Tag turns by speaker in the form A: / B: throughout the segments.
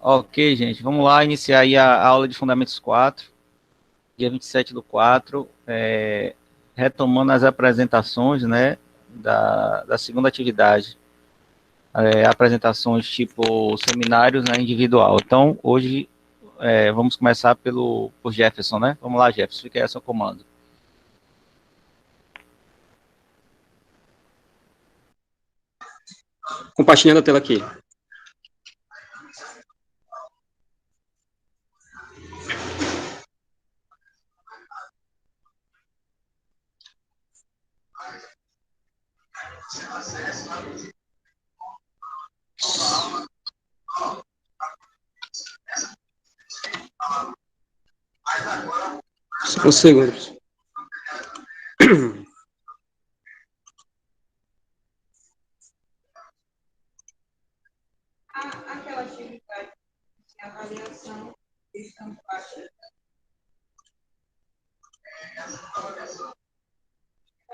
A: Ok, gente, vamos lá iniciar aí a aula de Fundamentos 4, dia 27/4, retomando as apresentações, né, da segunda atividade, apresentações tipo seminários, né, individual. Então, hoje vamos começar por Jefferson, né? Vamos lá, Jefferson, fica aí a seu comando.
B: Compartilhando a tela aqui. Só um segundo. Aquela atividade de avaliação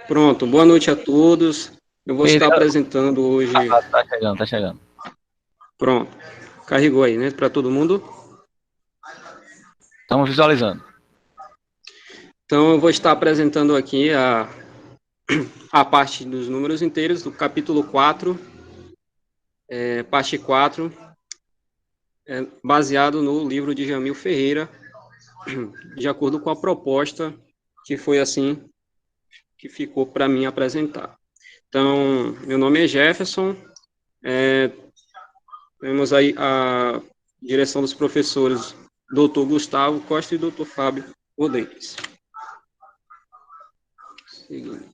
B: Pronto, boa noite a todos. Eu vou estar apresentando hoje.
A: Tá chegando, tá chegando.
B: Pronto, carregou aí, né, para todo mundo?
A: Estamos visualizando.
B: Então, eu vou estar apresentando aqui a parte dos números inteiros do capítulo 4, parte 4, baseado no livro de Jamil Ferreira, de acordo com a proposta que foi assim que ficou para mim apresentar. Então, meu nome é Jefferson, temos aí a direção dos professores Dr. Gustavo Costa e Dr. Fábio Rodrigues. Seguindo.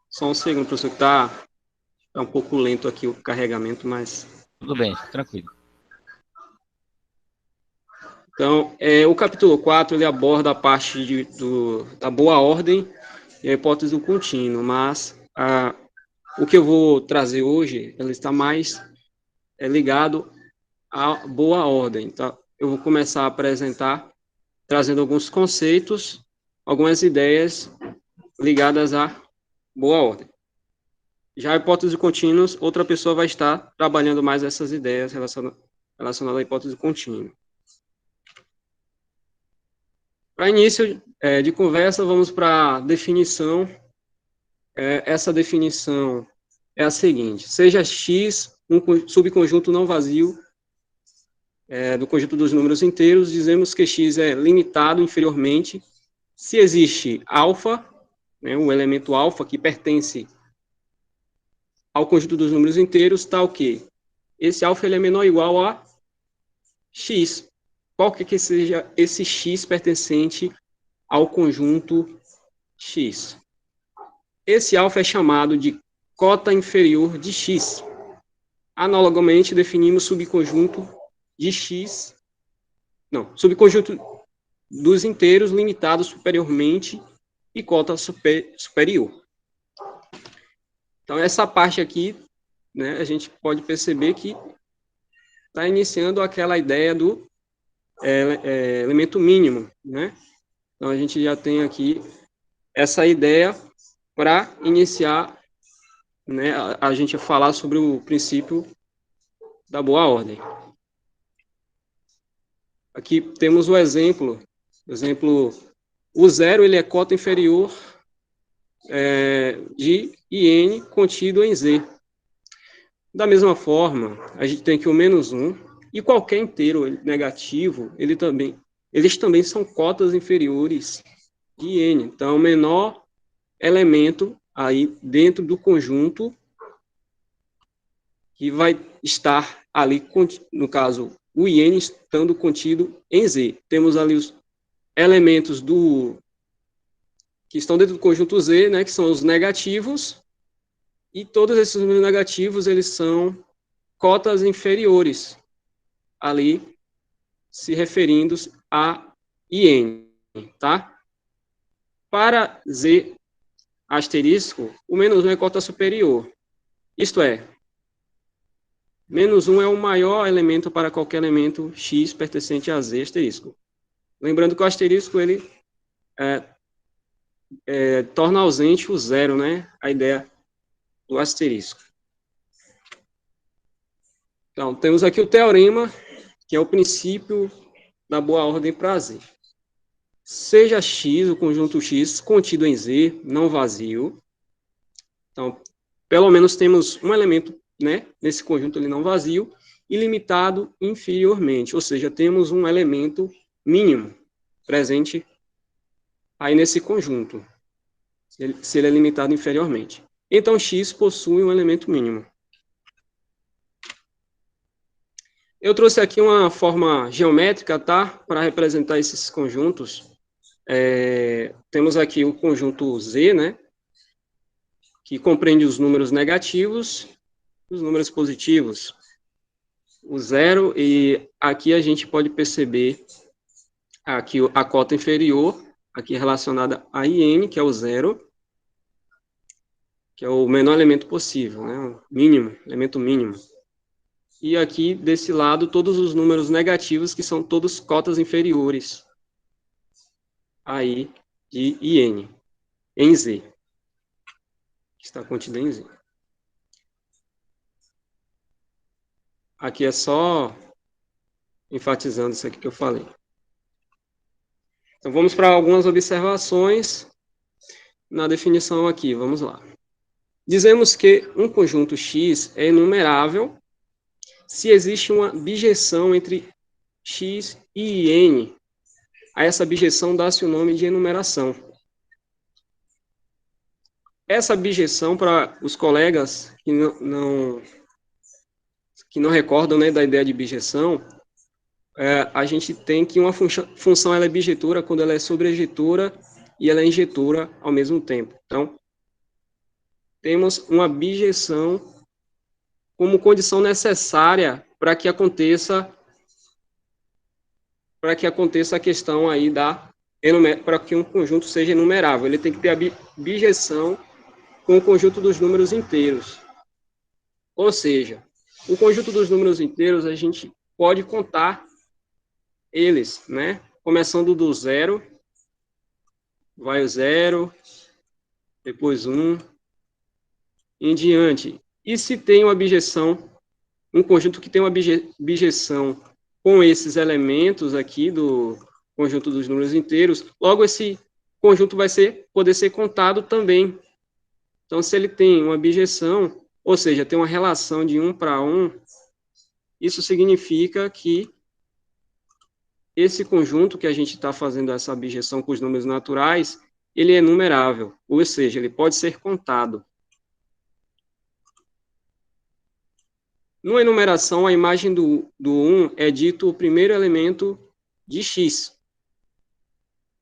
B: Só um segundo, professor, que está um pouco lento aqui o carregamento, mas...
A: Tudo bem, tranquilo.
B: Então, o capítulo 4, ele aborda a parte da boa ordem e a hipótese do contínuo, mas o que eu vou trazer hoje, ele está mais ligado à boa ordem. Então, eu vou começar a apresentar, trazendo alguns conceitos, algumas ideias ligadas à boa ordem. Já a hipótese contínua, outra pessoa vai estar trabalhando mais essas ideias relacionadas à hipótese contínua. Para início de conversa, vamos para a definição. Essa definição é a seguinte: seja X um subconjunto não vazio do conjunto dos números inteiros, dizemos que X é limitado inferiormente se existe alfa, né, o elemento alfa que pertence ao conjunto dos números inteiros, tal que esse alfa ele é menor ou igual a X. Qual que seja esse X pertencente ao conjunto X? Esse alfa é chamado de cota inferior de X. Analogamente, definimos subconjunto de X, subconjunto dos inteiros limitados superiormente e cota superior. Então, essa parte aqui, né, a gente pode perceber que está iniciando aquela ideia do elemento mínimo, né? Então, a gente já tem aqui essa ideia para iniciar, né, a gente falar sobre o princípio da boa ordem. Aqui temos o exemplo, o zero ele é cota inferior de IN contido em Z. Da mesma forma, a gente tem aqui o menos 1, e qualquer inteiro negativo, eles também são cotas inferiores de N. Então, o menor elemento aí dentro do conjunto que vai estar ali, no caso, o IN estando contido em Z. Temos ali os elementos que estão dentro do conjunto Z, né, que são os negativos, e todos esses números negativos, eles são cotas inferiores, ali se referindo a IN, tá? Para Z asterisco, o menos 1 é cota superior. Isto é, menos 1 é o maior elemento para qualquer elemento X pertencente a Z asterisco. Lembrando que o asterisco, ele torna ausente o zero, né? A ideia do asterisco. Então, temos aqui o teorema, que é o princípio da boa ordem para Z. Seja X, o conjunto X, contido em Z, não vazio. Então, pelo menos temos um elemento, né, nesse conjunto ele não vazio, ilimitado inferiormente, ou seja, temos um elemento mínimo presente aí nesse conjunto, se ele é limitado inferiormente. Então, X possui um elemento mínimo. Eu trouxe aqui uma forma geométrica, tá, para representar esses conjuntos. Temos aqui o conjunto Z, né, que compreende os números negativos e os números positivos. O zero, e aqui a gente pode perceber aqui a cota inferior, aqui relacionada a IN, que é o zero, que é o menor elemento possível, né, o mínimo, elemento mínimo. E aqui, desse lado, todos os números negativos, que são todos cotas inferiores aí de IN, em Z, que está contida em Z. Aqui é só enfatizando isso aqui que eu falei. Então, vamos para algumas observações na definição aqui, vamos lá. Dizemos que um conjunto X é enumerável se existe uma bijeção entre X e N. A essa bijeção dá-se o nome de enumeração. Essa bijeção, para os colegas que não recordam, né, da ideia de bijeção, a gente tem que uma função ela é bijetora quando ela é sobrejetora e ela é injetora ao mesmo tempo. Então, temos uma bijeção como condição necessária para que aconteça a questão aí para que um conjunto seja enumerável. Ele tem que ter a bijeção com o conjunto dos números inteiros. Ou seja, o conjunto dos números inteiros a gente pode contar eles, né? Começando do zero, vai o zero, depois um, em diante. E se tem uma bijeção, um conjunto que tem uma bijeção com esses elementos aqui do conjunto dos números inteiros, logo esse conjunto vai poder ser contado também. Então, se ele tem uma bijeção, ou seja, tem uma relação de 1 para 1, isso significa que esse conjunto que a gente está fazendo essa bijeção com os números naturais, ele é numerável, ou seja, ele pode ser contado. Numa enumeração, a imagem do 1 é dito o primeiro elemento de X.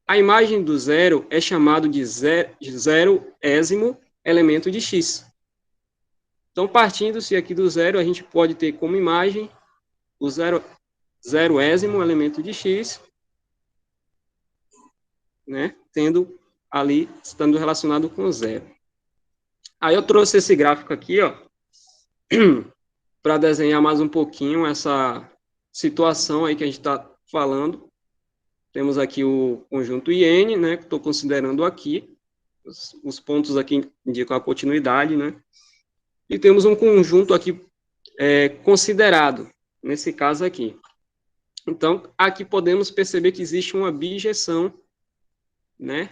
B: A imagem do 0 é chamado de zeroésimo elemento de X. Então, partindo-se aqui do zero, a gente pode ter como imagem o zeroésimo elemento de X, né, tendo ali, estando relacionado com zero. Aí eu trouxe esse gráfico aqui, ó, para desenhar mais um pouquinho essa situação aí que a gente está falando. Temos aqui o conjunto IN, né, que estou considerando aqui. Os pontos aqui indicam a continuidade, né? E temos um conjunto aqui considerado, nesse caso aqui. Então, aqui podemos perceber que existe uma bijeção, né,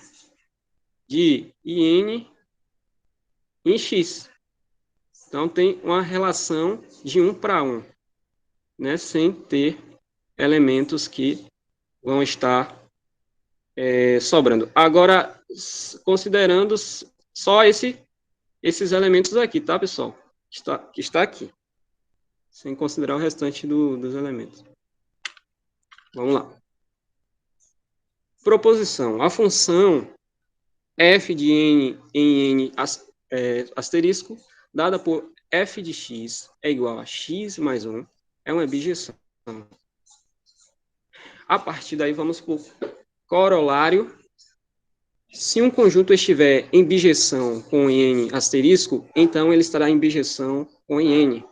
B: de IN em X. Então, tem uma relação de 1 para 1, né, sem ter elementos que vão estar sobrando. Agora, considerando só esses elementos aqui, tá, pessoal? Que está aqui, sem considerar o restante dos elementos. Vamos lá. Proposição. A função f de n em n asterisco, dada por f de x é igual a x mais 1, é uma bijeção. A partir daí, vamos para o corolário. Se um conjunto estiver em bijeção com n asterisco, então ele estará em bijeção com n.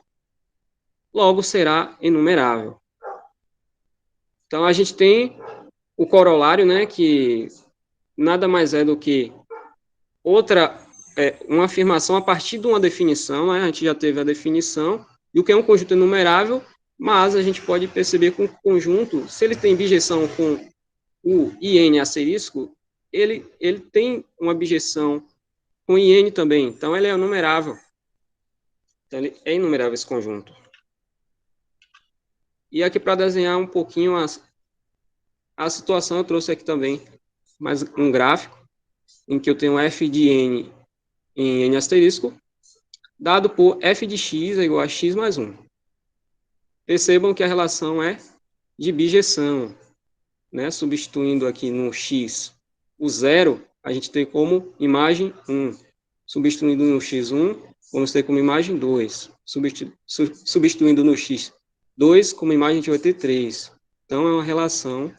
B: Logo, será enumerável. Então, a gente tem o corolário, né, que nada mais é do que uma afirmação a partir de uma definição, né? A gente já teve a definição, E o que é um conjunto enumerável, mas a gente pode perceber que um conjunto, se ele tem bijeção com o IN asterisco, ele tem uma bijeção com IN também, então ele é enumerável. Então, ele é enumerável esse conjunto. E aqui para desenhar um pouquinho a situação, eu trouxe aqui também mais um gráfico, em que eu tenho f de n em n asterisco, dado por f de x é igual a x mais 1. Percebam que a relação é de bijeção, né? Substituindo aqui no x o zero, a gente tem como imagem 1. Substituindo no x1, vamos ter como imagem 2. Substituindo no x2, como imagem a gente vai ter 3. Então, é uma relação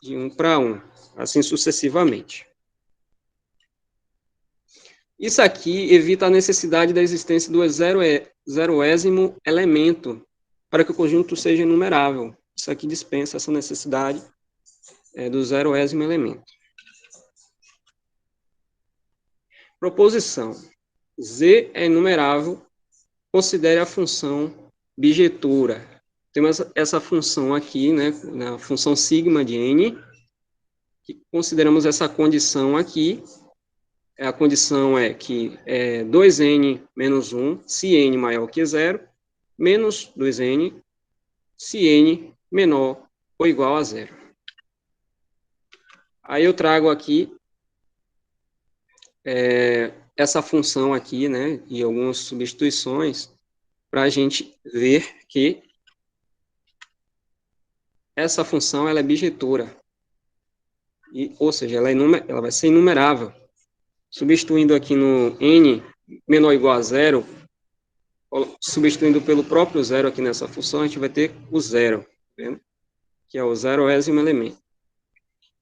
B: de 1 para 1, assim sucessivamente. Isso aqui evita a necessidade da existência do zeroésimo elemento para que o conjunto seja enumerável. Isso aqui dispensa essa necessidade do zeroésimo elemento. Proposição. Z é enumerável, considere a função bijetora. Temos essa função aqui, né, na função sigma de n, que consideramos essa condição aqui. A condição é que 2n menos 1, se n maior que 0, menos 2n, se n menor ou igual a 0. Aí eu trago aqui essa função aqui, né, e algumas substituições, para a gente ver que essa função ela é bijetora. Ou seja, ela vai ser enumerável. Substituindo aqui no n menor ou igual a 0, substituindo pelo próprio zero aqui nessa função, a gente vai ter o zero, tá, que é o zeroésimo elemento.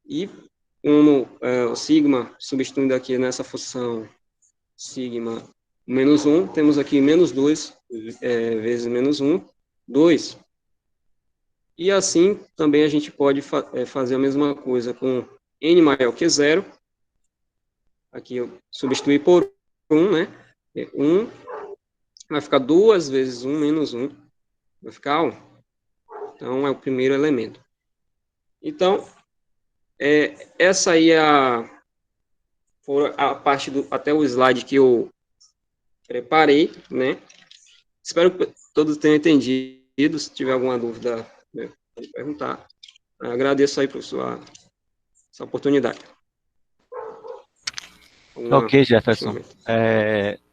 B: E como o sigma, substituindo aqui nessa função sigma menos 1, temos aqui menos 2 vezes menos 1, 2. E assim também a gente pode fazer a mesma coisa com n maior que 0. Aqui eu substituir por 1, né? 1 vai ficar 2 vezes 1 menos 1. Vai ficar 1. Então, é o primeiro elemento. Então, essa aí é a parte até o slide que eu preparei, né? Espero que todos tenham entendido. Se tiver alguma dúvida, né, pode perguntar. Eu agradeço aí, professor, essa oportunidade.
A: Ok, Jefferson.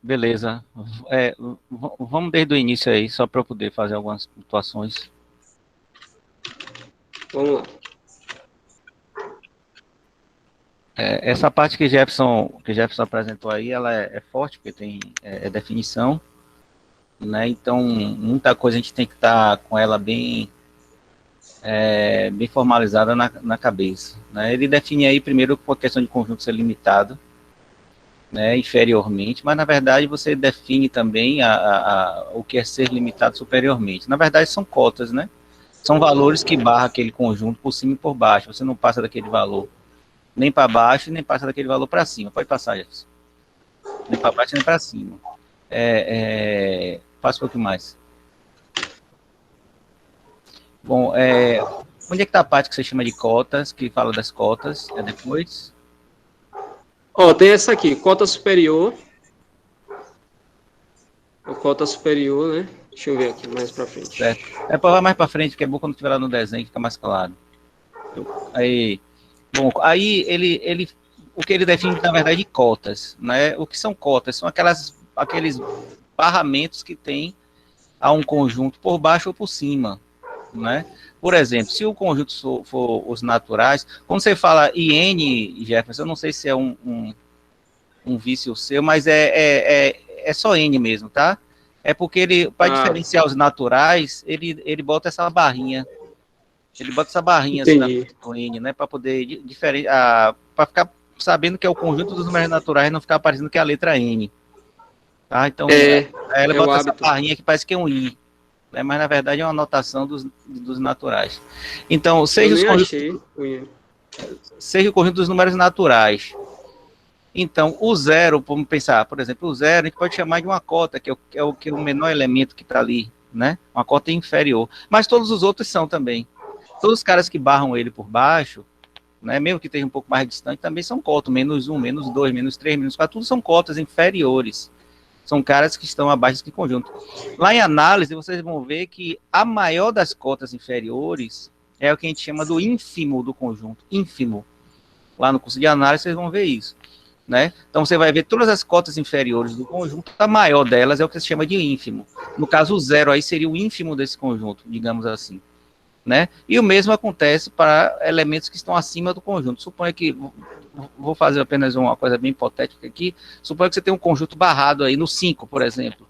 A: Beleza. Vamos desde o início aí, só para eu poder fazer algumas pontuações.
B: Vamos lá.
A: Essa parte que Jefferson apresentou aí, ela é forte, porque tem definição, né? Então, muita coisa a gente tem que estar com ela bem formalizada na cabeça, né? Ele define aí, primeiro, por questão de conjunto ser limitado, né, inferiormente, mas na verdade você define também o que é ser limitado superiormente. Na verdade são cotas, né? São valores que barram aquele conjunto por cima e por baixo. Você não passa daquele valor nem para baixo, nem passa daquele valor para cima. Pode passar, Jefferson. Nem para baixo, nem para cima. Passa um pouquinho mais. Bom, onde é que está a parte que você chama de cotas, que fala das cotas? É depois?
B: Tem essa aqui, cota superior. A cota superior, né? Deixa eu ver aqui mais para frente.
A: Certo. Para mais para frente, que é bom quando estiver lá no desenho, fica mais claro. Aí o que ele define, na verdade, cotas, né? O que são cotas? São aqueles barramentos que tem a um conjunto por baixo ou por cima, né? Por exemplo, se o conjunto for os naturais, quando você fala IN, Jefferson, eu não sei se é um vício seu, mas é só N mesmo, tá? É porque ele, para diferenciar os naturais, ele bota essa barrinha. Ele bota essa barrinha assim no N, né? Para poder diferenciar, para ficar sabendo que é o conjunto dos números naturais, não ficar parecendo que é a letra N. Tá? Então, ela bota essa barrinha que parece que é um I. Né, mas na verdade é uma anotação dos naturais. Então, seja o conjunto dos números naturais, Então, o zero, vamos pensar, por exemplo, o zero a gente pode chamar de uma cota, que é o menor elemento que está ali, né? Uma cota inferior. Mas todos os outros são também. Todos os caras que barram ele por baixo, né, mesmo que esteja um pouco mais distante, também são cotas, menos um, menos dois, menos três, menos quatro, tudo são cotas inferiores. São caras que estão abaixo desse conjunto. Lá em análise, vocês vão ver que a maior das cotas inferiores é o que a gente chama do ínfimo do conjunto. Ínfimo. Lá no curso de análise, vocês vão ver isso. Né? Então, você vai ver todas as cotas inferiores do conjunto, a maior delas é o que se chama de ínfimo. No caso, o zero aí seria o ínfimo desse conjunto, digamos assim. Né? E o mesmo acontece para elementos que estão acima do conjunto. Suponha que, vou fazer apenas uma coisa bem hipotética aqui, suponha que você tem um conjunto barrado aí no 5, por exemplo.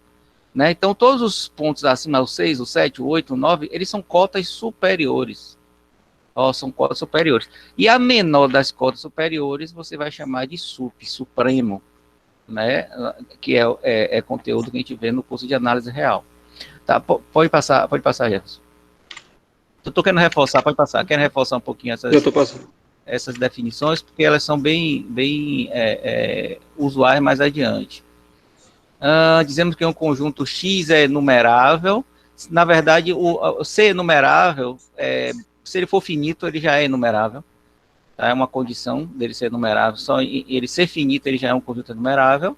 A: Né? Então, todos os pontos acima, o 6, o 7, o 8, o 9, eles são cotas superiores. São cotas superiores. E a menor das cotas superiores você vai chamar de supremo, né? Que é conteúdo que a gente vê no curso de análise real. Tá? Pode passar, Jefferson. Eu estou querendo reforçar, pode passar. Quero reforçar um pouquinho essas definições, porque elas são bem usuais mais adiante. Dizemos que um conjunto X é numerável. Na verdade, o ser enumerável, se ele for finito, ele já é enumerável. Tá? É uma condição dele ser enumerável. Só ele ser finito, ele já é um conjunto enumerável.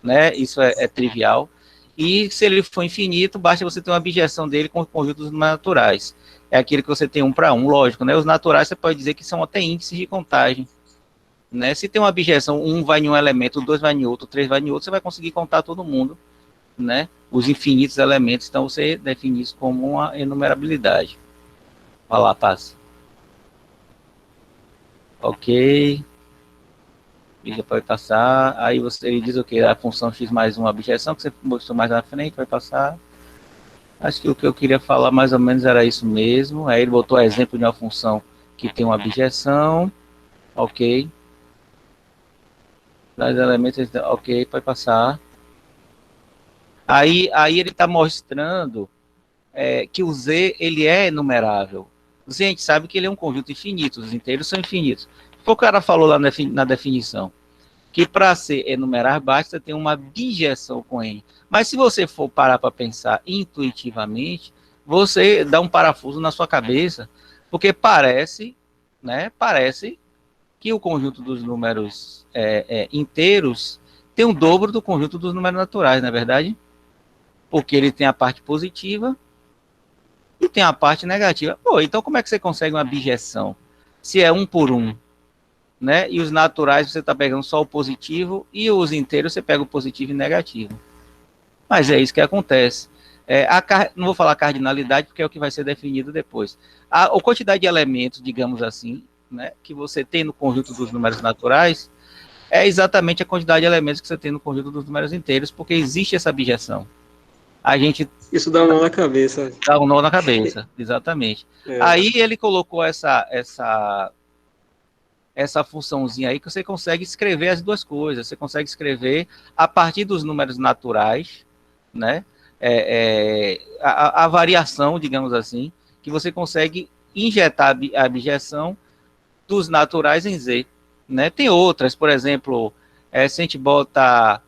A: Né? Isso é trivial. E se ele for infinito, basta você ter uma abjeção dele com os conjuntos naturais. É aquele que você tem 1 para 1, lógico, né? Os naturais você pode dizer que são até índices de contagem. Né? Se tem uma abjeção, 1 vai em um elemento, 2 vai em outro, 3 vai em outro, você vai conseguir contar todo mundo, né? Os infinitos elementos, então você define isso como uma enumerabilidade. Vai lá, passa. Ok. Já pode passar. Aí ele diz o que? A função x mais 1, abjeção, que você mostrou mais na frente, vai passar. Acho que o que eu queria falar mais ou menos era isso mesmo. Aí ele botou exemplo de uma função que tem uma abjeção. Ok. Das elementos, ok, pode passar. Aí ele está mostrando que o Z ele é enumerável. O Z a gente sabe que ele é um conjunto infinito, os inteiros são infinitos. O cara falou lá na definição que para ser enumerar basta ter uma bijeção com N. Mas se você for parar para pensar intuitivamente, você dá um parafuso na sua cabeça, porque parece que o conjunto dos números inteiros tem o dobro do conjunto dos números naturais, não é verdade? Porque ele tem a parte positiva e tem a parte negativa. Pô, então como é que você consegue uma bijeção? Se é 1 por 1, né? E os naturais você está pegando só o positivo e os inteiros você pega o positivo e negativo. Mas é isso que acontece. Não vou falar cardinalidade porque é o que vai ser definido depois. A quantidade de elementos, digamos assim, né, que você tem no conjunto dos números naturais é exatamente a quantidade de elementos que você tem no conjunto dos números inteiros, porque existe essa abjeção.
B: Isso dá um nó na cabeça.
A: Dá um nó na cabeça, exatamente. Aí ele colocou essa funçãozinha aí que você consegue escrever as duas coisas. Você consegue escrever a partir dos números naturais, né? A variação, digamos assim, que você consegue injetar a abjeção dos naturais em Z. Né? Tem outras, por exemplo, se a gente bota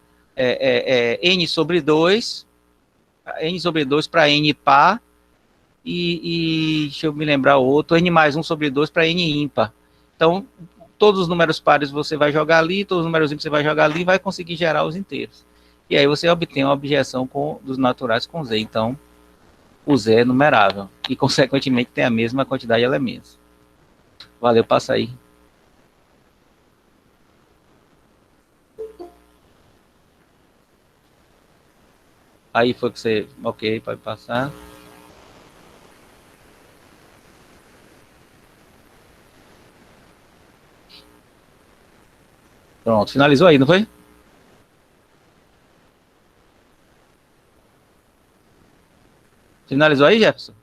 A: N sobre 2 para N par, e deixa eu me lembrar o outro, N mais 1 sobre 2 para N ímpar. Então, todos os números pares você vai jogar ali, todos os números ímpares você vai jogar ali e vai conseguir gerar os inteiros. E aí você obtém uma objeção dos naturais com Z. Então, o Z é numerável. E, consequentemente, tem a mesma quantidade de elementos. Valeu, passa aí. Aí foi que você... Ok, pode passar. Pronto, finalizou aí, não foi? Finalizou aí, Jefferson?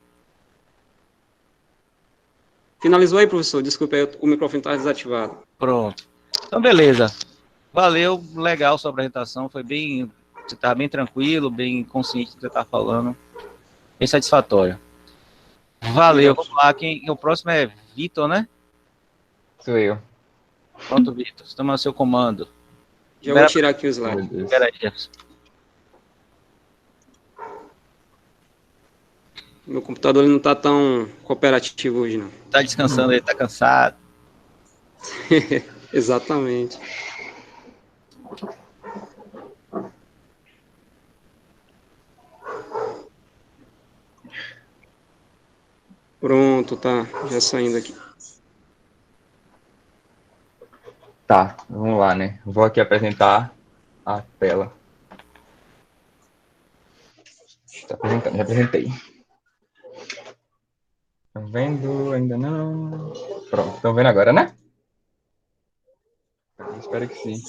B: Finalizou aí, professor? Desculpa, o microfone está desativado.
A: Pronto. Então, beleza. Valeu, legal sua apresentação. Foi bem... Você estava bem tranquilo, bem consciente do que você está falando. Bem satisfatório. Valeu. Vamos lá. O próximo é Vitor, né?
C: Sou eu.
A: Pronto, Vitor. Estamos no seu comando.
B: Já vou tirar aqui o slide.
C: Meu Deus.
A: Espera aí, Jefferson.
B: Meu computador ele não está tão cooperativo hoje, não.
A: Tá descansando aí, tá cansado.
B: Exatamente. Pronto, tá. Já saindo aqui.
C: Tá, vamos lá, né? Vou aqui apresentar a tela. Tá apresentando, já apresentei. Estão vendo? Ainda não. Pronto, estão vendo agora, né? Eu espero que sim.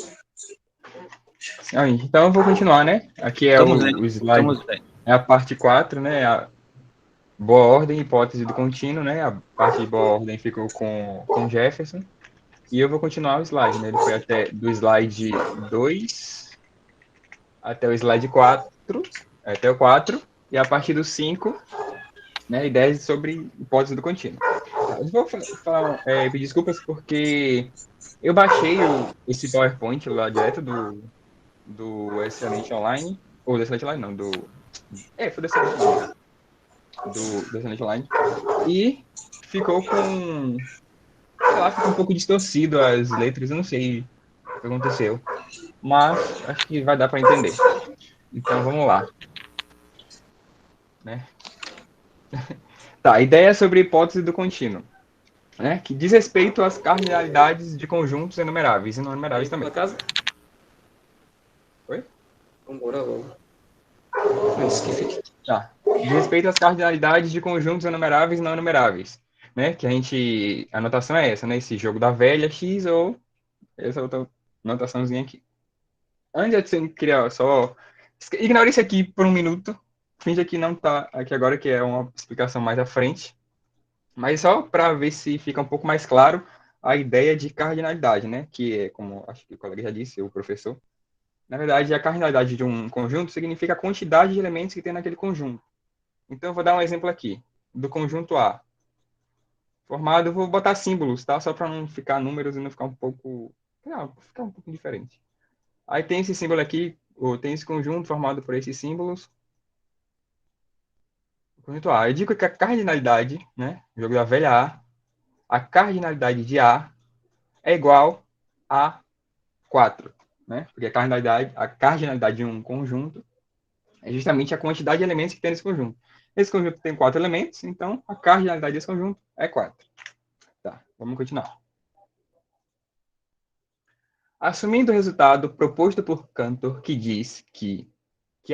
C: Então eu vou continuar, né? Aqui é
A: Estamos
C: o
A: vendo,
C: slide,
A: estamos vendo.
C: é a parte 4, né? A boa ordem, hipótese do contínuo, né? A parte de boa ordem ficou com Jefferson. E eu vou continuar o slide, né? Ele foi até do slide 2 até o slide 4, até o 4, e a partir do 5, né? Ideias sobre hipótese do contínuo. Eu vou pedir desculpas porque eu baixei esse PowerPoint lá direto do Excelente Online, ou do Excelente Online, não, foi do Excelente Online, do Excelente Online, e ficou com, sei lá, ficou um pouco distorcido as letras, eu não sei o que aconteceu, mas acho que vai dar para entender. Então, vamos lá. Né? Tá, ideia sobre hipótese do contínuo, né? Que diz respeito às cardinalidades de conjuntos enumeráveis e não enumeráveis também.
B: Casa?
C: Oi?
B: Vamos embora logo. Antes que fique.
C: Tá. Diz respeito às cardinalidades de conjuntos enumeráveis e não enumeráveis, né? Que a anotação é essa, né? Esse jogo da velha x ou essa outra anotaçãozinha aqui. Antes de você criar, só ignore isso aqui por um minuto. Finge que não tá aqui agora, que é uma explicação mais à frente. Mas só para ver se fica um pouco mais claro a ideia de cardinalidade, né? Que é, como acho que o colega já disse, o professor. Na verdade, a cardinalidade de um conjunto significa a quantidade de elementos que tem naquele conjunto. Então, eu vou dar um exemplo aqui, do conjunto A. Formado, eu vou botar símbolos, tá? Só para não ficar números e não ficar um pouco... Não, ficar um pouco diferente. Aí tem esse símbolo aqui, ou tem esse conjunto formado por esses símbolos. Conjunto A. Eu digo que a cardinalidade, né? O jogo da velha a cardinalidade de A é igual a 4, né? Porque a cardinalidade de um conjunto é justamente a quantidade de elementos que tem nesse conjunto. Esse conjunto tem 4 elementos, então a cardinalidade desse conjunto é 4. Tá, vamos continuar. Assumindo o resultado proposto por Cantor, que diz que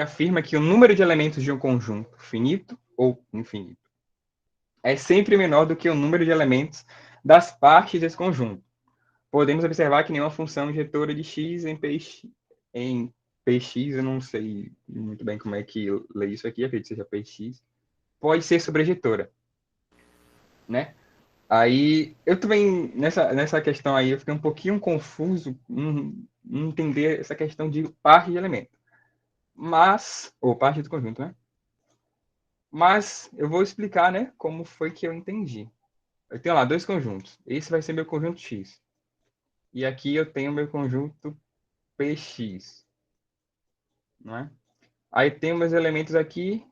C: afirma que o número de elementos de um conjunto finito ou infinito é sempre menor do que o número de elementos das partes desse conjunto. Podemos observar que nenhuma função injetora de x em px, eu não sei muito bem como é que eu leio isso aqui, acredito que seja px, pode ser sobrejetora, né? Aí, eu também, nessa questão aí, eu fiquei um pouquinho confuso em entender essa questão de parte de elemento. Ou parte do conjunto, né? Mas eu vou explicar, né, como foi que eu entendi. Eu tenho lá dois conjuntos. Esse vai ser meu conjunto X. E aqui eu tenho meu conjunto PX. Não é? Aí tem meus elementos aqui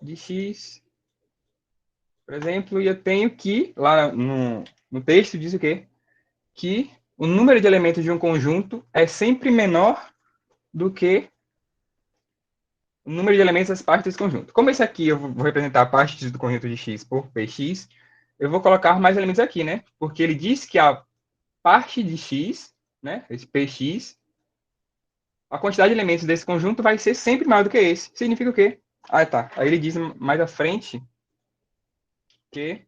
C: de X, por exemplo, e eu tenho que, lá no texto diz o quê? Que o número de elementos de um conjunto é sempre menor do que o número de elementos das partes desse conjunto. Como esse aqui eu vou representar a parte do conjunto de X por Px, eu vou colocar mais elementos aqui, né? Porque ele diz que a parte de X, né, esse Px, a quantidade de elementos desse conjunto vai ser sempre maior do que esse. Significa o quê? Ah, tá. Aí ele diz mais à frente que,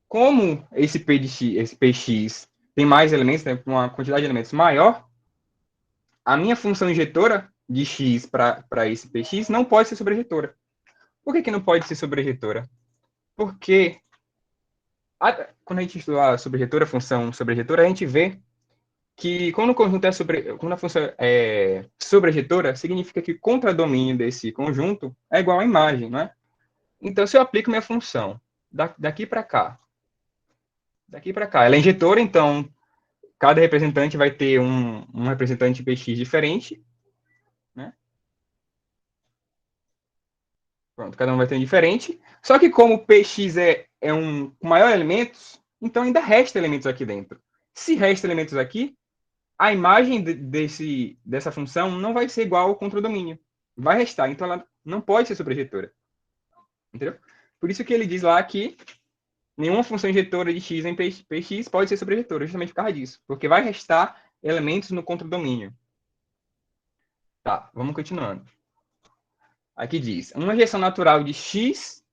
C: como esse Px tem mais elementos, né, uma quantidade de elementos maior, a minha função injetora de x para esse Px não pode ser sobrejetora. Por que não pode ser sobrejetora? Porque quando a gente estuda a sobrejetora, a função sobrejetora, a gente vê que quando o conjunto quando a função é sobrejetora, significa que o contradomínio desse conjunto é igual à imagem, não é? Então, se eu aplico minha função daqui para cá, ela é injetora, então cada representante vai ter um representante PX diferente, né? Pronto, cada um vai ter um diferente. Só que como PX é um com maior elementos, então ainda resta elementos aqui dentro. Se resta elementos aqui, a imagem dessa função não vai ser igual ao contradomínio. Vai restar, então ela não pode ser sobrejetora. Entendeu? Por isso que ele diz lá que nenhuma função injetora de x em px pode ser sobrejetora, justamente por causa disso. Porque vai restar elementos no contradomínio. Tá, vamos continuando. Aqui diz, uma injeção natural de x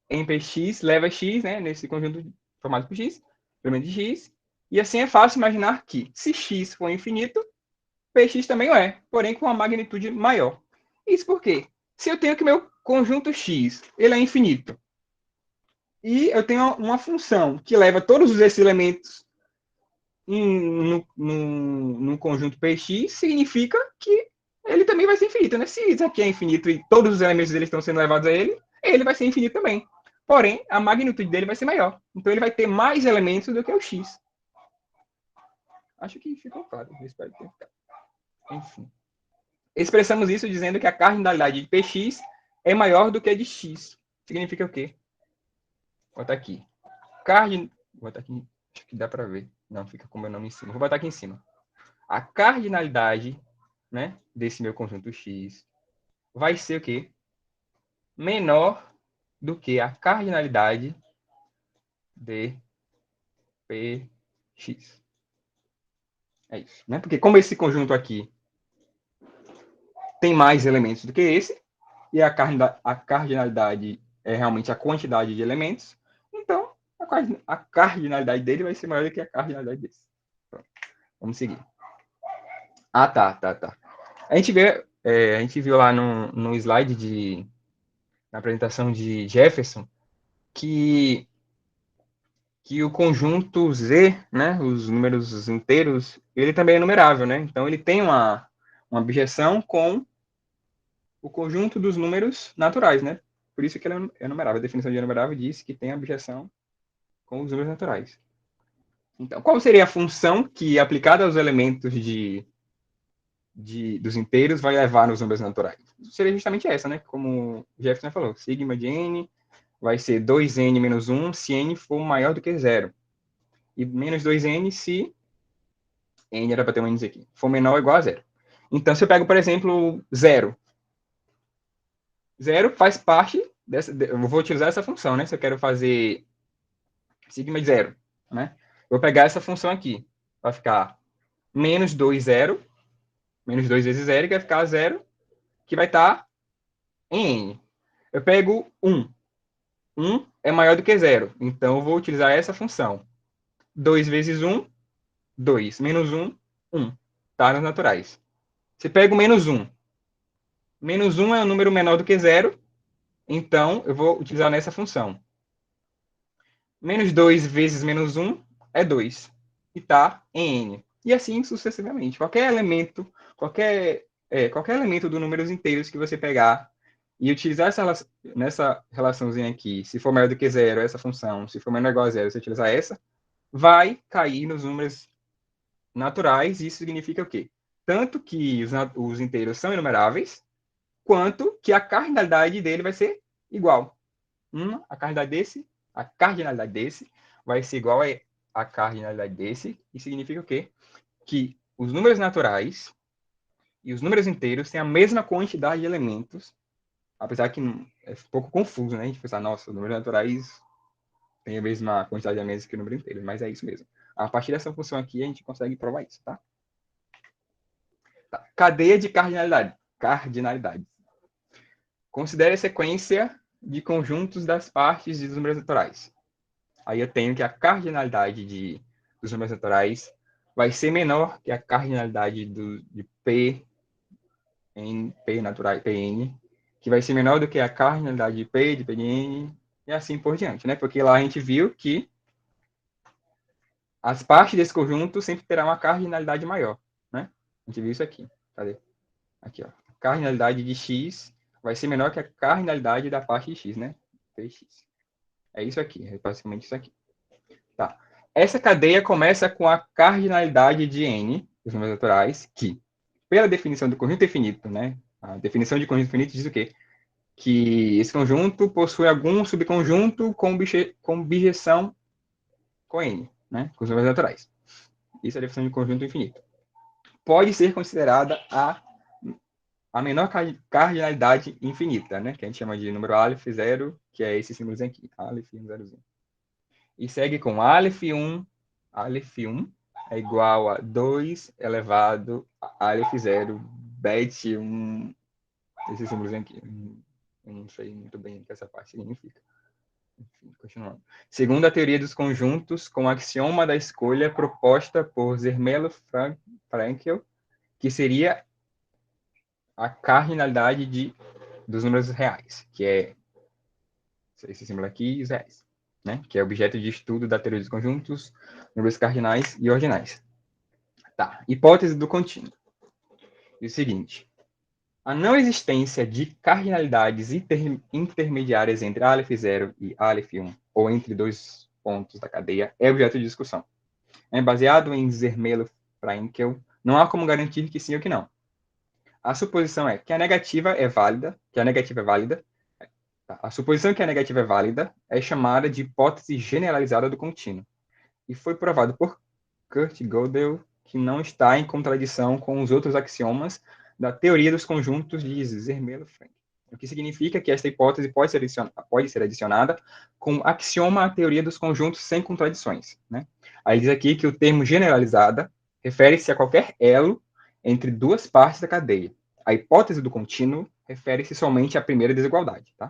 C: em px leva x, né, nesse conjunto formado por x, elemento de x, e assim é fácil imaginar que, se x for infinito, px também o é, porém com uma magnitude maior. Isso por quê? Se eu tenho que meu conjunto x, ele é infinito, e eu tenho uma função que leva todos esses elementos no conjunto px, significa que ele também vai ser infinito, né? Se isso aqui é infinito e todos os elementos dele estão sendo levados a ele, ele vai ser infinito também. Porém, a magnitude dele vai ser maior. Então, ele vai ter mais elementos do que o x. Acho que ficou claro. Eu espero que tenha ficado. Enfim. Expressamos isso dizendo que a cardinalidade de px é maior do que a de x. Significa o quê? Vou botar aqui. Vou botar aqui. Acho que dá para ver. Não, fica com o meu nome em cima. Vou botar aqui em cima. A cardinalidade, né, desse meu conjunto x vai ser o quê? Menor do que a cardinalidade de px. É isso, né? Porque como esse conjunto aqui tem mais elementos do que esse, e a cardinalidade é realmente a quantidade de elementos, então a cardinalidade dele vai ser maior do que a cardinalidade desse. Pronto. Vamos seguir. Ah, tá. A gente viu lá no slide na apresentação de Jefferson que o conjunto Z, né, os números inteiros, ele também é numerável, né? Então ele tem uma objeção com o conjunto dos números naturais, né? Por isso que ele é numerável. A definição de enumerável diz que tem objeção com os números naturais. Então, qual seria a função que, aplicada aos elementos dos inteiros, vai levar nos números naturais? Seria justamente essa, né? Como o Jefferson falou, sigma de n vai ser 2n menos 1 se n for maior do que 0. E menos 2n se n era para ter um n aqui, for menor ou igual a 0. Então, se eu pego, por exemplo, 0. 0 faz parte dessa... Eu vou utilizar essa função, né? Se eu quero fazer sigma de 0, né? Vou pegar essa função aqui. Vai ficar menos 2, 0. Menos 2 vezes 0, que vai ficar 0, que vai estar em n. Eu pego 1. 1 é maior do que 0. Então, eu vou utilizar essa função. 2 vezes 1, 2. Menos 1, 1. Tá nos naturais. Se pego menos 1. Menos 1 é um número menor do que 0. Então, eu vou utilizar nessa função. Menos 2 vezes menos 1 é 2. E está em n. E assim sucessivamente. Qualquer elemento do números inteiros que você pegar e utilizar nessa relaçãozinha aqui, se for maior do que 0, essa função, se for menor ou igual a 0, você utilizar essa, vai cair nos números naturais. E isso significa o quê? Tanto que os inteiros são inumeráveis, quanto que a cardinalidade dele vai ser igual. A cardinalidade desse vai ser igual a cardinalidade desse, e significa o quê? Que os números naturais e os números inteiros têm a mesma quantidade de elementos, apesar que é um pouco confuso, né? A gente pensar, nossa, os números naturais têm a mesma quantidade de elementos que o número inteiro, mas é isso mesmo. A partir dessa função aqui, a gente consegue provar isso, tá? Cadeia de cardinalidades. Considere a sequência de conjuntos das partes dos números naturais. Aí eu tenho que a cardinalidade dos números naturais vai ser menor que a cardinalidade de P em P natural, Pn, que vai ser menor do que a cardinalidade de P, de Pn, e assim por diante, né? Porque lá a gente viu que as partes desse conjunto sempre terão uma cardinalidade maior, né? A gente viu isso aqui. Cadê? Aqui, ó. A cardinalidade de x vai ser menor que a cardinalidade da parte de x, né? Px. É isso aqui, é basicamente isso aqui. Tá. essa cadeia começa com a cardinalidade de N, os números naturais, que, pela definição do conjunto infinito, né? A definição de conjunto infinito diz o quê? Que esse conjunto possui algum subconjunto com bijeção com N, né? Com os números naturais. Isso é a definição de conjunto infinito. Pode ser considerada a menor cardinalidade infinita, né? Que a gente chama de número Aleph 0, que é esse símbolo aqui, Aleph 1, 0. E segue com Aleph 1 é igual a 2 elevado a Aleph 0, Bet 1, esse símbolo aqui. Eu não sei muito bem o que essa parte significa. Enfim, continuando. Segundo a teoria dos conjuntos, com o axioma da escolha proposta por Zermelo-Fraenkel, que seria a cardinalidade dos números reais, que é esse símbolo aqui e os reais, né? Que é objeto de estudo da teoria dos conjuntos, números cardinais e ordinais. Tá. Hipótese do contínuo. E o seguinte: a não existência de cardinalidades intermediárias entre Aleph 0 e Aleph 1, ou entre dois pontos da cadeia, é objeto de discussão. Baseado em Zermelo-Fraenkel, não há como garantir que sim ou que não. A suposição é que a negativa é válida, A suposição que a negativa é válida é chamada de hipótese generalizada do contínuo, e foi provado por Kurt Gödel que não está em contradição com os outros axiomas da teoria dos conjuntos de Zermelo-Fraenkel. O que significa que esta hipótese pode ser adicionada com axioma à teoria dos conjuntos sem contradições, né? Aí diz aqui que o termo generalizada refere-se a qualquer elo entre duas partes da cadeia. A hipótese do contínuo refere-se somente à primeira desigualdade, tá?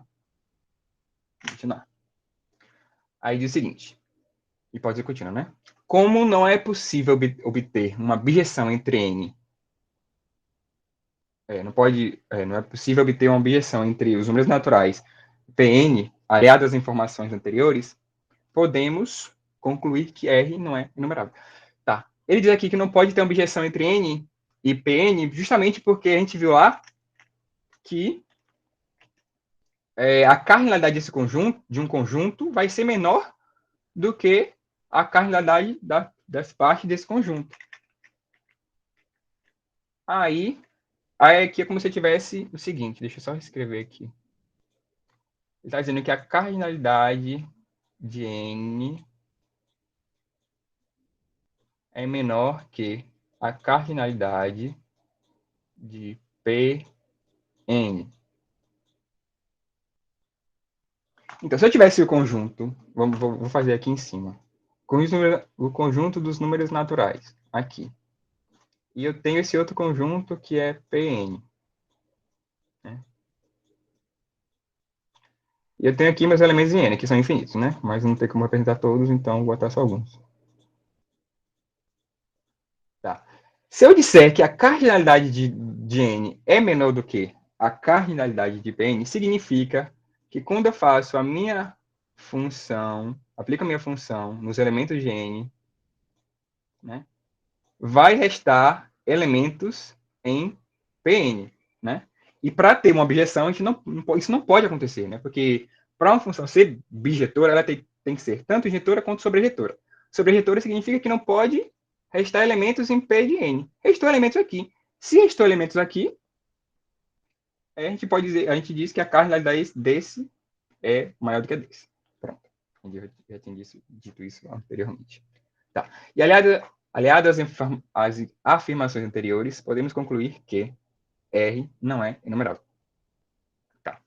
C: Vou continuar. Aí diz o seguinte, hipótese contínua, né? Como não é possível obter uma bijeção entre N, não é possível obter uma bijeção entre os números naturais Pn, aliado às informações anteriores, podemos concluir que R não é enumerável. Tá. Ele diz aqui que não pode ter uma bijeção entre N e Pn, justamente porque a gente viu lá que a cardinalidade de um conjunto vai ser menor do que a cardinalidade das partes desse conjunto. Aí aqui é como se eu tivesse o seguinte, deixa eu só escrever aqui. Ele está dizendo que a cardinalidade de N é menor que a cardinalidade de Pn. Então, se eu tivesse o conjunto, vou fazer aqui em cima, com o conjunto dos números naturais, aqui. E eu tenho esse outro conjunto que é Pn. Né? E eu tenho aqui meus elementos em N, que são infinitos, né? Mas não tem como representar todos, então vou botar só alguns. Tá. Se eu disser que a cardinalidade de N é menor do que a cardinalidade de Pn, significa que quando eu faço a minha função, aplico a minha função nos elementos de N, né, vai restar elementos em Pn, né? E para ter uma objeção, isso não pode acontecer, né? Porque para uma função ser bijetora, ela tem que ser tanto injetora quanto sobrejetora. Sobrejetora significa que não pode restar elementos em P de N. Restou elementos aqui. Se restou elementos aqui, a gente diz que a cardinalidade desse é maior do que a desse. Pronto. Eu já tinha dito isso anteriormente. Tá. E aliado às afirmações anteriores, podemos concluir que R não é enumerável. Tá.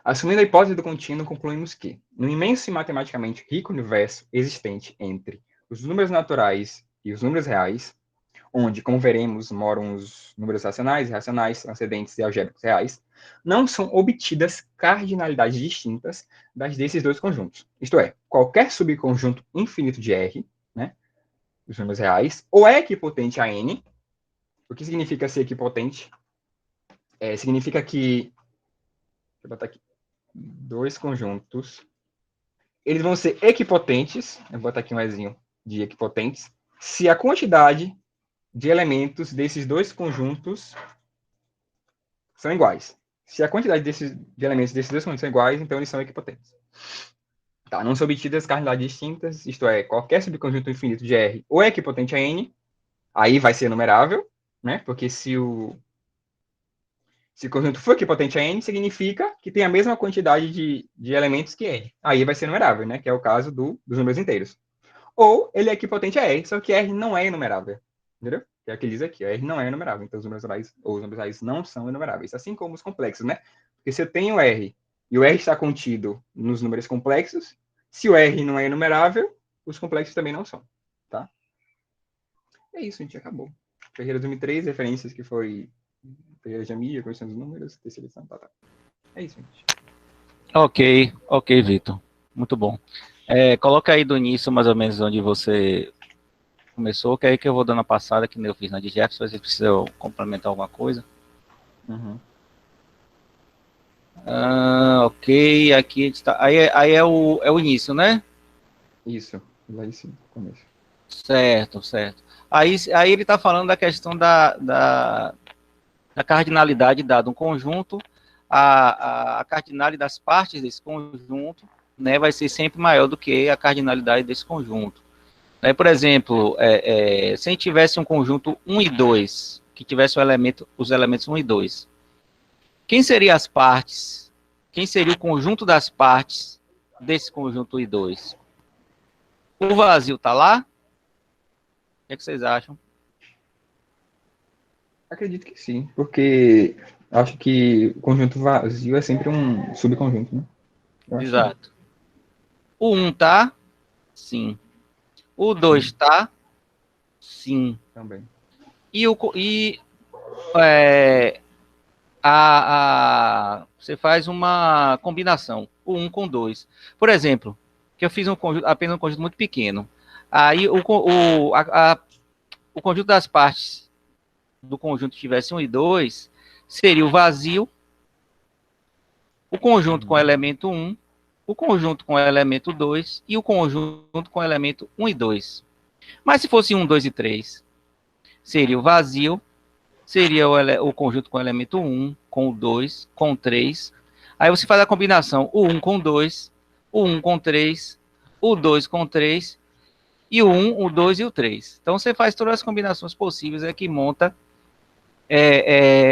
C: Assumindo a hipótese do contínuo, concluímos que, no imenso e matematicamente rico universo existente entre os números naturais e os números reais, onde, como veremos, moram os números racionais, irracionais, transcendentes e algébricos reais, não são obtidas cardinalidades distintas das desses dois conjuntos. Isto é, qualquer subconjunto infinito de R, né, os números reais, ou é equipotente a N. O que significa ser equipotente? Significa que, deixa eu botar aqui, dois conjuntos, eles vão ser equipotentes, eu vou botar aqui um exemplo de equipotentes, se a quantidade de elementos desses dois conjuntos são iguais. Se a quantidade de elementos desses dois conjuntos são iguais, então eles são equipotentes. Tá, não são obtidas cardinalidades distintas, isto é, qualquer subconjunto infinito de R ou é equipotente a N, aí vai ser numerável, né? Porque se o conjunto for equipotente a N, significa que tem a mesma quantidade de elementos que N. Aí vai ser numerável, né? Que é o caso dos números inteiros. Ou ele é equipotente a R, só que R não é enumerável. Entendeu? Que é o que ele diz aqui. R não é enumerável. Então os números reais ou os números reais não são enumeráveis. Assim como os complexos, né? Porque se eu tenho R e o R está contido nos números complexos, se o R não é enumerável, os complexos também não são. Tá? É isso, a gente acabou. Ferreira 2003, referências que foi Ferreira Jamia, questão dos números, terceira edição, tá. É isso, gente.
A: Ok, Vitor. Muito bom. Coloca aí do início, mais ou menos, onde você começou, que é aí que eu vou dando a passada, que nem eu fiz na de Jefferson, se precisa complementar alguma coisa.
C: Uhum.
A: Ok, aqui a gente tá. Aí é o início, né?
C: Isso, lá em cima, começo.
A: Certo. Aí ele está falando da questão da cardinalidade dado um conjunto, a cardinalidade das partes desse conjunto, né, vai ser sempre maior do que a cardinalidade desse conjunto. Por exemplo, se a gente tivesse um conjunto 1 e 2, que tivesse os elementos 1 e 2, quem seriam as partes? Quem seria o conjunto das partes desse conjunto 1 e 2? O vazio está lá? O que é que vocês acham?
C: Acredito que sim, porque acho que o conjunto vazio é sempre um subconjunto, né? Eu acho que
A: Exato. O 1 tá? Sim. O 2 tá? Sim.
C: também.
A: Você faz uma combinação, o 1 com 2. Por exemplo, que eu fiz apenas um conjunto muito pequeno. Aí o conjunto das partes do conjunto que tivesse 1 e 2 seria o vazio, o conjunto com o elemento 1, o conjunto com o elemento 2 e o conjunto com o elemento 1 e 2. Mas se fosse 1, 2 e 3, seria o vazio, seria o conjunto com o elemento 1, com o 2, com o 3. Aí você faz a combinação, o 1 com o 2, o 1 com o 3, o 2 com o 3, e o 1, o 2 e o 3. Então você faz todas as combinações possíveis que monta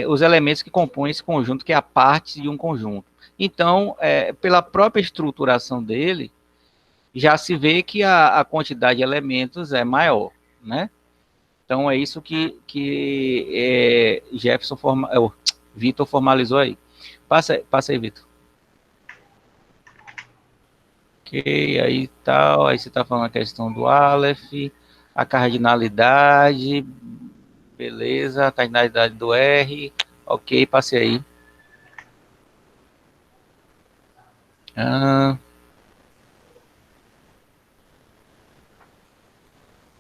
A: os elementos que compõem esse conjunto, que é a parte de um conjunto. Então, pela própria estruturação dele, já se vê que a quantidade de elementos é maior, né? Então, é isso que Vitor formalizou aí. Passa aí, Vitor. Ok, aí tal, aí você está falando a questão do Aleph, a cardinalidade, beleza, a cardinalidade do R, ok, passei aí.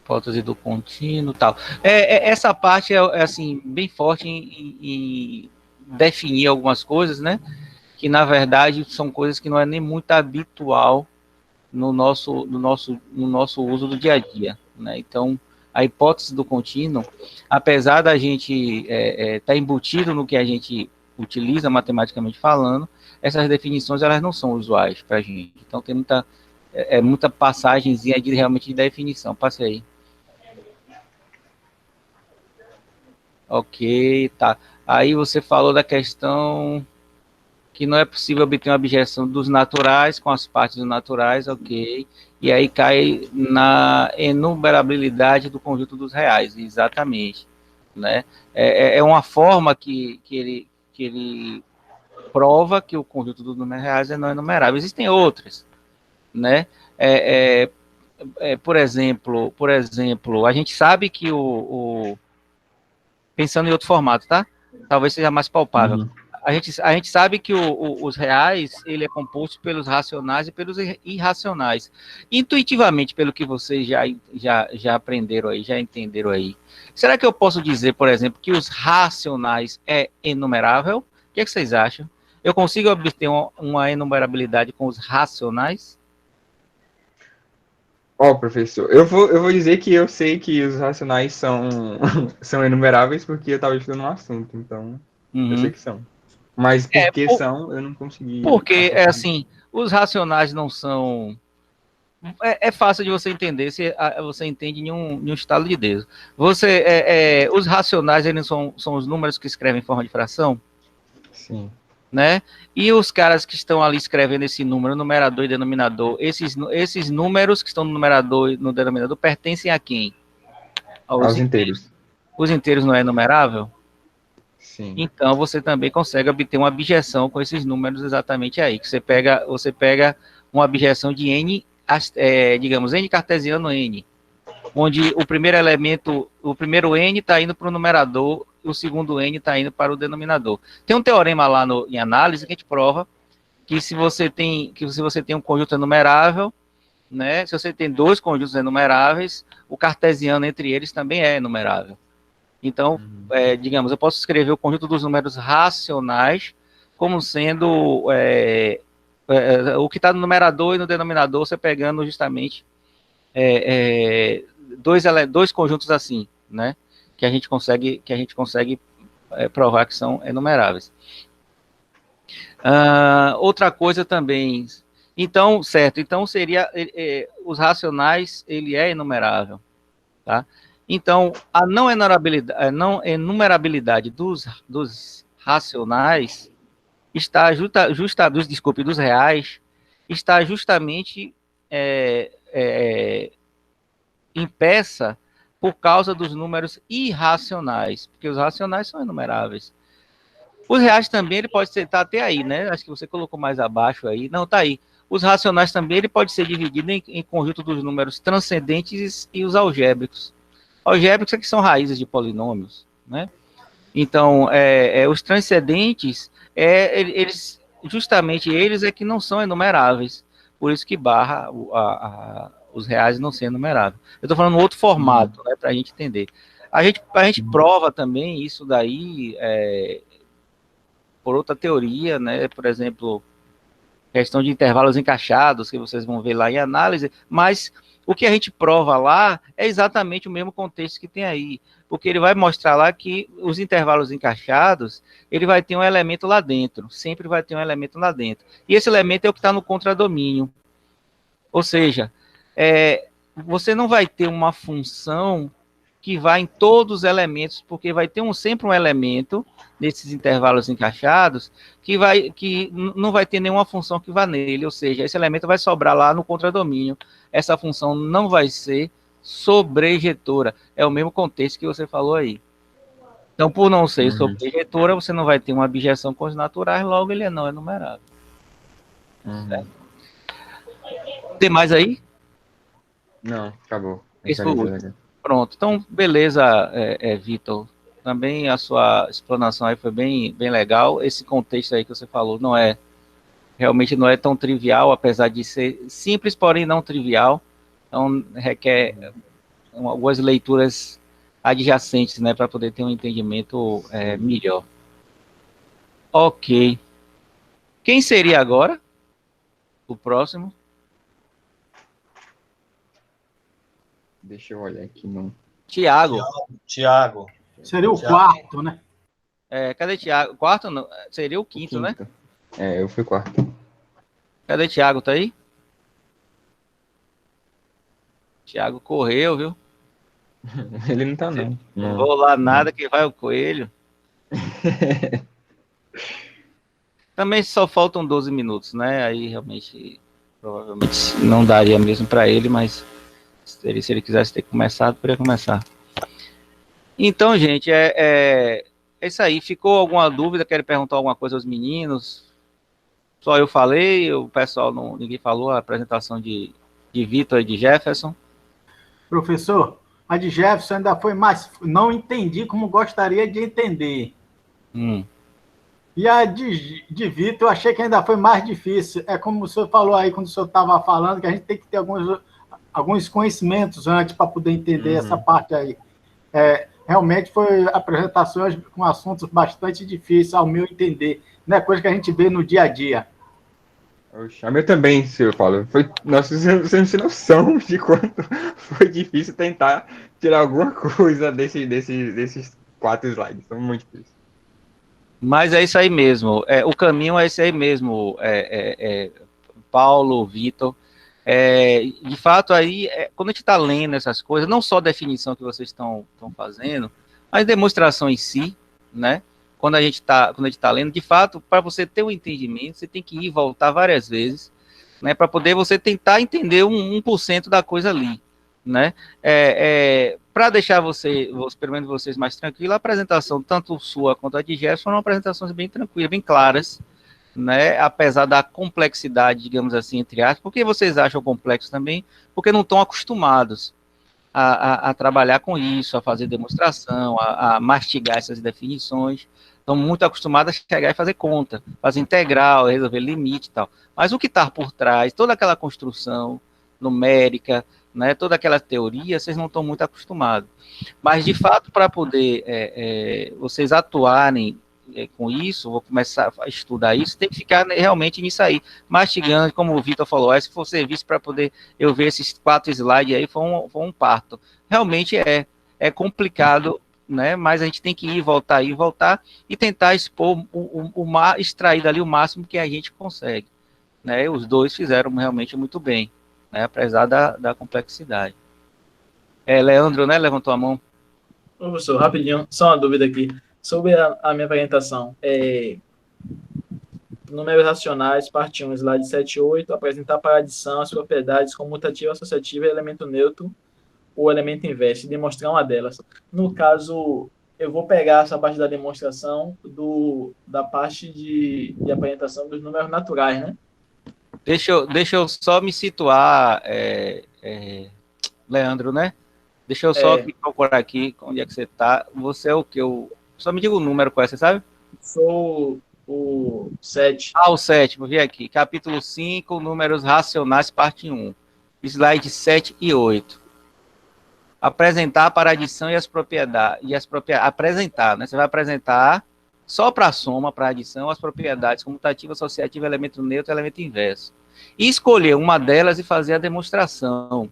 A: Hipótese do contínuo, tal. Essa parte é assim, bem forte em definir algumas coisas, né? Que, na verdade, são coisas que não é nem muito habitual no nosso uso do dia a dia, né? Então, a hipótese do contínuo, apesar da gente estar embutido no que a gente utiliza matematicamente falando, essas definições elas não são usuais para a gente. Então, tem muita passagenzinha de realmente de definição. Passe aí. Ok, tá. Aí você falou da questão que não é possível obter uma objeção dos naturais com as partes dos naturais, ok. E aí cai na enumerabilidade do conjunto dos reais, exatamente. Né? É uma forma que ele prova que o conjunto dos números reais é não enumerável. Existem outras, né? Por exemplo, a gente sabe que pensando em outro formato, tá? Talvez seja mais palpável.
C: Uhum.
A: A gente sabe que os reais, ele é composto pelos racionais e pelos irracionais. Intuitivamente, pelo que vocês já aprenderam aí, já entenderam aí, será que eu posso dizer, por exemplo, que os racionais é enumerável? O que é que vocês acham? Eu consigo obter uma enumerabilidade com os racionais?
C: Professor, eu vou dizer que eu sei que os racionais são enumeráveis porque eu estava estudando um assunto, então eu sei que são. Mas por que são, eu não consegui
A: Porque,
C: raciocinar.
A: assim, os racionais não são É fácil de você entender, você entende em um estalo de dedo. Os racionais, eles são os números que escrevem em forma de fração,
C: Sim.
A: né? E os caras que estão ali escrevendo esse número, numerador e denominador, esses números que estão no numerador e no denominador pertencem a quem?
C: Aos inteiros.
A: Os inteiros não é numerável?
C: Sim.
A: Então você também consegue obter uma abjeção com esses números exatamente aí, que você pega uma abjeção de n, digamos, n cartesiano n, onde o primeiro elemento, o primeiro n está indo para o numerador, o segundo n está indo para o denominador. Tem um teorema lá em análise que a gente prova que se você tem um conjunto enumerável, né, se você tem dois conjuntos enumeráveis, o cartesiano entre eles também é enumerável. Então, digamos, eu posso escrever o conjunto dos números racionais como sendo o que está no numerador e no denominador, você pegando justamente dois conjuntos assim, né? Que a gente consegue provar que são enumeráveis. Outra coisa também. Então, certo. Então seria os racionais, ele é enumerável, tá? Então, a não enumerabilidade dos racionais está dos reais, está justamente impeça por causa dos números irracionais, porque os racionais são enumeráveis. Os reais também, ele pode estar até aí, né? Acho que você colocou mais abaixo aí. Não, tá aí. Os racionais também, ele pode ser dividido em conjunto dos números transcendentes e os algébricos. Algébricos é que são raízes de polinômios, né? Então, os transcendentes, justamente eles é que não são enumeráveis. Por isso que barra os reais não ser enumerável. Eu estou falando outro formato, né, para a gente entender. A gente prova também isso daí por outra teoria, né? Por exemplo, questão de intervalos encaixados, que vocês vão ver lá em análise, mas o que a gente prova lá é exatamente o mesmo contexto que tem aí, porque ele vai mostrar lá que os intervalos encaixados, ele vai ter um elemento lá dentro, sempre vai ter um elemento lá dentro, e esse elemento é o que está no contradomínio, ou seja, você não vai ter uma função que vai em todos os elementos, porque vai ter sempre um elemento nesses intervalos encaixados que não vai ter nenhuma função que vá nele, ou seja, esse elemento vai sobrar lá no contradomínio. Essa função não vai ser sobrejetora. É o mesmo contexto que você falou aí. Então, por não ser sobrejetora, você não vai ter uma abjeção com os naturais, logo ele não é numerável. Certo? Tem mais aí?
C: Não, acabou.
A: Esse foi o último. Pronto, então, beleza, Vitor. Também a sua explanação aí foi bem legal. Esse contexto aí que você falou realmente não é tão trivial, apesar de ser simples, porém não trivial. Então, requer algumas leituras adjacentes, né, para poder ter um entendimento melhor. Ok. Quem seria agora o próximo?
C: Deixa eu olhar aqui, não.
A: Tiago.
D: Seria o quarto, né?
A: Cadê Tiago? Quarto não, seria o quinto, né?
C: Eu fui quarto.
A: Cadê Tiago? Tá aí? Tiago correu, viu?
C: Ele não tá, não.
A: Não vou lá nada que vai o coelho. Também só faltam 12 minutos, né? Aí realmente, provavelmente não daria mesmo para ele, mas se ele quisesse ter começado, poderia começar. Então, gente, é isso aí. Ficou alguma dúvida? Querem perguntar alguma coisa aos meninos? Só eu falei, o pessoal ninguém falou, a apresentação de Vitor e de Jefferson.
D: Professor, a de Jefferson ainda foi mais... Não entendi como gostaria de entender. E a de Vitor, eu achei que ainda foi mais difícil. É como o senhor falou aí, quando o senhor estava falando, que a gente tem que ter alguns conhecimentos antes para poder entender essa parte aí. Realmente foi apresentações com assuntos bastante difíceis, ao meu entender. Não é coisa que a gente vê no dia a dia.
C: A minha também, senhor Paulo. Nossa, você não tem noção de quanto foi difícil tentar tirar alguma coisa desses 4 slides. São muito difíceis.
A: Mas é isso aí mesmo. O caminho é esse aí mesmo, Paulo, Vitor. De fato, aí, quando a gente está lendo essas coisas, não só a definição que vocês estão fazendo, mas demonstração em si, né? Quando a gente está lendo, de fato, para você ter um entendimento, você tem que ir e voltar várias vezes, né? Para poder você tentar entender 1% da coisa ali, né? Para deixar pelo menos vocês mais tranquilos, a apresentação, tanto sua quanto a de Jefferson, foram apresentações bem tranquilas, bem claras, né, apesar da complexidade, digamos assim, entre aspas. Por que vocês acham complexo também? Porque não estão acostumados a trabalhar com isso, a fazer demonstração, a mastigar essas definições. Estão muito acostumados a chegar e fazer conta, fazer integral, resolver limite e tal. Mas o que está por trás, toda aquela construção numérica, né, toda aquela teoria, vocês não estão muito acostumados. Mas, de fato, para poder vocês atuarem com isso, vou começar a estudar isso, tem que ficar realmente nisso aí, mastigando, como o Vitor falou, se for serviço para poder eu ver esses 4 slides aí, foi um parto. Realmente é complicado, né, mas a gente tem que ir, voltar e tentar expor, extrair dali o máximo que a gente consegue, né, os dois fizeram realmente muito bem, né, apesar da complexidade. Leandro, né, levantou a mão.
E: Professor, rapidinho, só uma dúvida aqui. Sobre a minha apresentação, números racionais, parte 1, slide 7 e 8, apresentar para adição as propriedades comutativa, associativa, elemento neutro ou elemento inverso, e demonstrar uma delas. No caso, eu vou pegar essa parte da demonstração da parte de apresentação dos números naturais, né?
A: Deixa eu só me situar, Leandro, né? Deixa eu só procurar aqui onde é que você está. Você é o que? Só me diga o número qual é, você sabe?
E: Sou o 7.
A: O 7, vou ver aqui. Capítulo 5, números racionais, parte 1. Slide 7 e 8. Apresentar para adição e as propriedades. Apresentar, né? Você vai apresentar só para a soma, para a adição, as propriedades comutativa, associativa, elemento neutro e elemento inverso. E escolher uma delas e fazer a demonstração.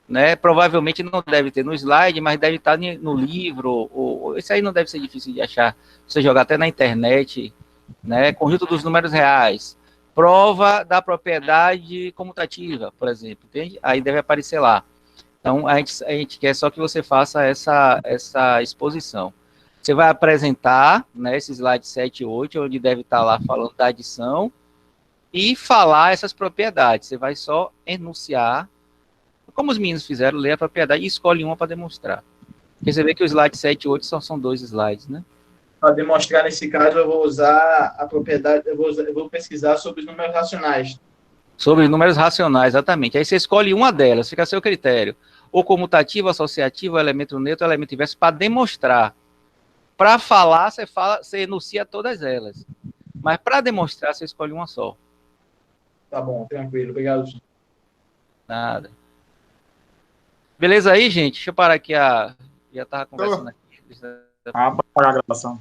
A: Né? Provavelmente não deve ter no slide, mas deve estar no livro. Isso aí não deve ser difícil de achar. Você jogar até na internet, né? Conjunto dos números reais. Prova da propriedade comutativa, por exemplo. Entende? Aí deve aparecer lá. Então, a gente quer só que você faça essa exposição. Você vai apresentar, né, esse slide 7 e 8, onde deve estar lá falando da adição, e falar essas propriedades. Você vai só enunciar, como os meninos fizeram, ler a propriedade e escolhe uma para demonstrar. Porque você vê que o slide 7 e 8 são 2 slides, né?
E: Para demonstrar, nesse caso, eu vou usar a propriedade, eu vou pesquisar sobre os números racionais.
A: Sobre números racionais, exatamente. Aí você escolhe uma delas, fica a seu critério. Ou comutativo, associativo, elemento neutro, elemento inverso, para demonstrar. Para falar, você enuncia todas elas. Mas para demonstrar, você escolhe uma só.
E: Tá bom, tranquilo. Obrigado.
A: Nada. Beleza aí, gente? Deixa eu parar aqui. Já estava conversando aqui.
F: Para a gravação.